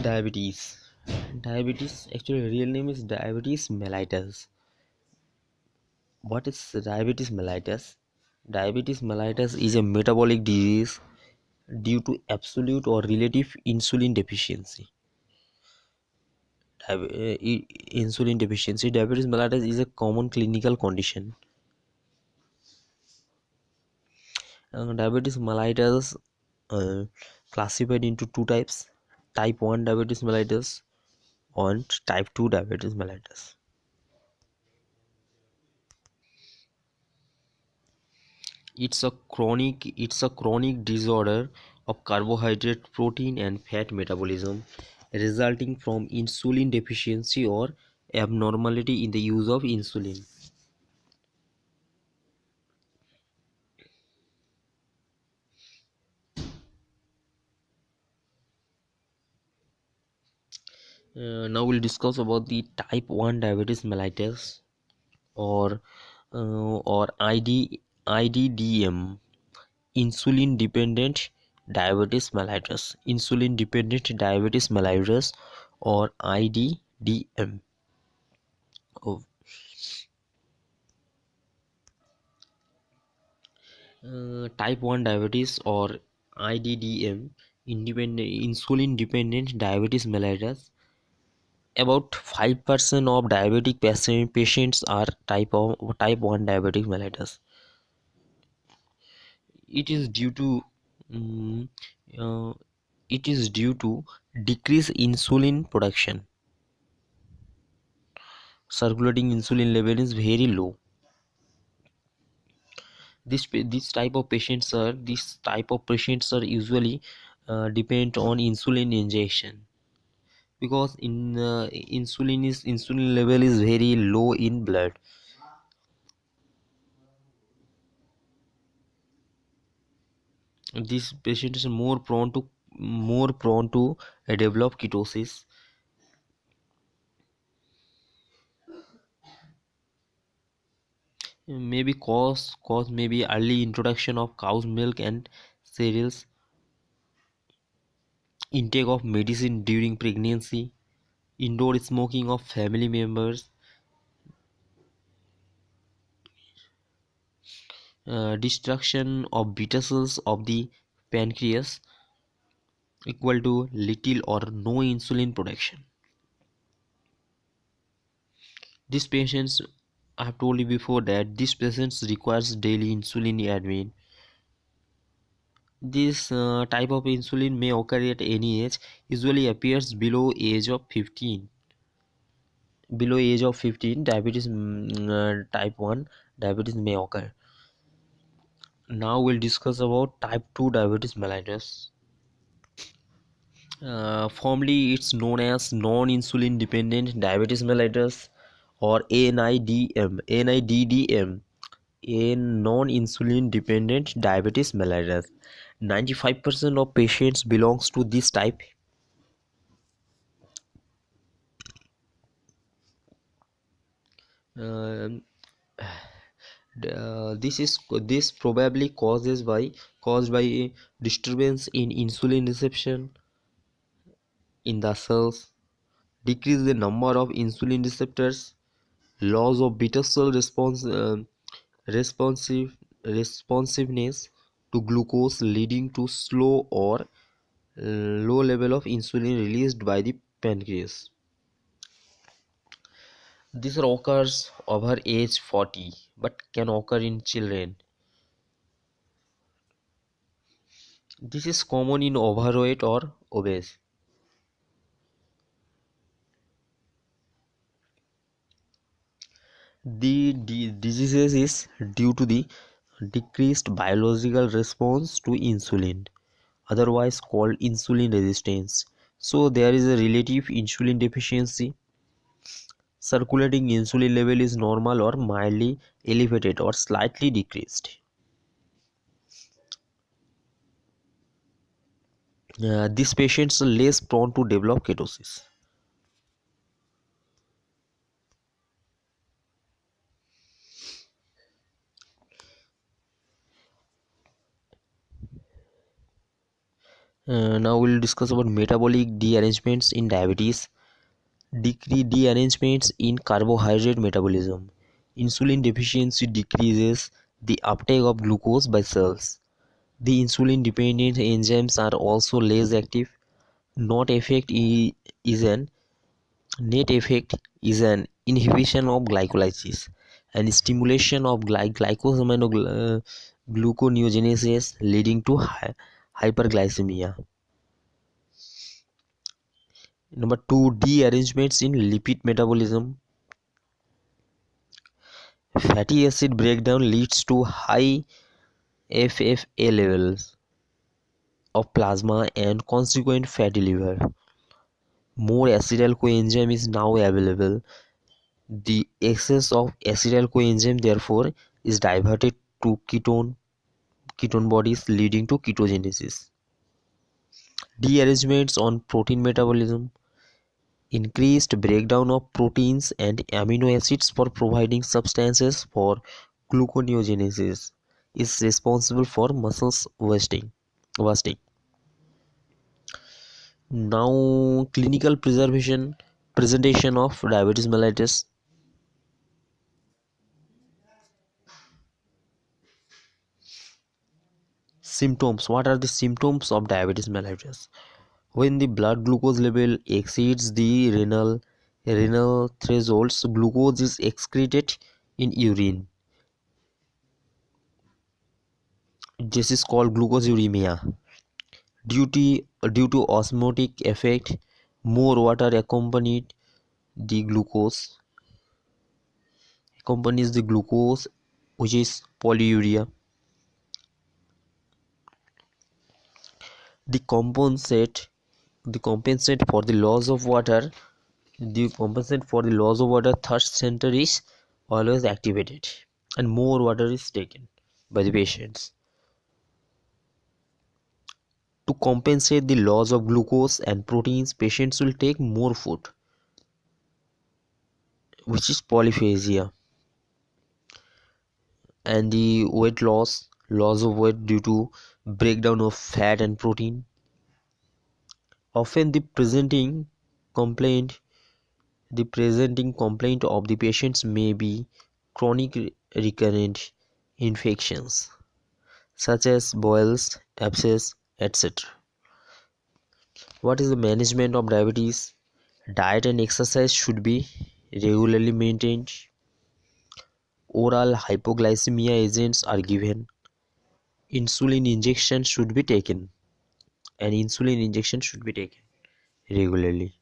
Diabetes. Diabetes, actually real name is diabetes mellitus. What is diabetes mellitus? Diabetes mellitus is a metabolic disease due to absolute or relative insulin deficiency. Insulin deficiency. Diabetes mellitus is a common clinical condition. Diabetes mellitus uh, classified into two types: type 1 diabetes mellitus and type 2 diabetes mellitus. It's a chronic disorder of carbohydrate, protein and fat metabolism resulting from insulin deficiency or abnormality in the use of insulin. Now we'll discuss about the type 1 diabetes mellitus or IDDM, insulin dependent diabetes mellitus or IDDM. Oh, type 1 diabetes or IDDM, insulin dependent diabetes mellitus. About 5% of diabetic patients are type 1 diabetic mellitus. It is due to mm, uh, it is due to decreased insulin production. Circulating insulin level is very low. This type of patients are usually depend on insulin injection because insulin level is very low in blood. This patient is more prone to develop ketosis. Maybe cause maybe early introduction of cow's milk and cereals, intake of medicine during pregnancy, indoor smoking of family members, destruction of beta cells of the pancreas equal to little or no insulin production. These patients, I have told you before that these patients requires daily insulin admin. This type of insulin may occur at any age, usually appears below age of 15. Below age of 15, diabetes type 1 diabetes may occur. Now we'll discuss about type 2 diabetes mellitus. Formerly it's known as non-insulin dependent diabetes mellitus or NIDM, NIDDM, a non-insulin dependent diabetes mellitus. 95% of patients belongs to this type. Um, this probably caused by disturbance in insulin reception in the cells, decrease the number of insulin receptors, loss of beta cell responsive responsiveness to glucose, leading to slow or low level of insulin released by the pancreas. This occurs over age 40 but can occur in children. This is common in overweight or obese. The disease is due to the decreased biological response to insulin, otherwise called insulin resistance. So there is a relative insulin deficiency. Circulating insulin level is normal or mildly elevated or slightly decreased. These patients are less prone to develop ketosis. Now we'll discuss about metabolic derangements in diabetes. Derangements in carbohydrate metabolism. Insulin deficiency decreases the uptake of glucose by cells. The insulin-dependent enzymes are also less active. Not effect is an Net effect is an inhibition of glycolysis and stimulation of gluconeogenesis, leading to hyperglycemia. Number two, derangements in lipid metabolism. Fatty acid breakdown leads to high FFA levels of plasma and consequent fatty liver. More acetyl coenzyme is now available. The excess of acetyl coenzyme therefore is diverted to ketone bodies, leading to ketogenesis. Derangements on protein metabolism. Increased breakdown of proteins and amino acids for providing substances for gluconeogenesis is responsible for muscles wasting. Now, clinical presentation of diabetes mellitus. Symptoms. What are the symptoms of diabetes mellitus? When the blood glucose level exceeds the renal thresholds, glucose is excreted in urine. This is called glucosuremia. Due to osmotic effect, more water accompanies the glucose, which is polyuria. The compensate for the loss of water. Thirst center is always activated, and more water is taken by the patients. To compensate the loss of glucose and proteins, patients will take more food, which is polyphagia. And the loss of weight due to breakdown of fat and protein. Often the presenting complaint of the patients may be chronic recurrent infections such as boils, abscess, etc. What is the management of diabetes? Diet and exercise should be regularly maintained. Oral hypoglycemia agents are given. Insulin injection should be taken regularly.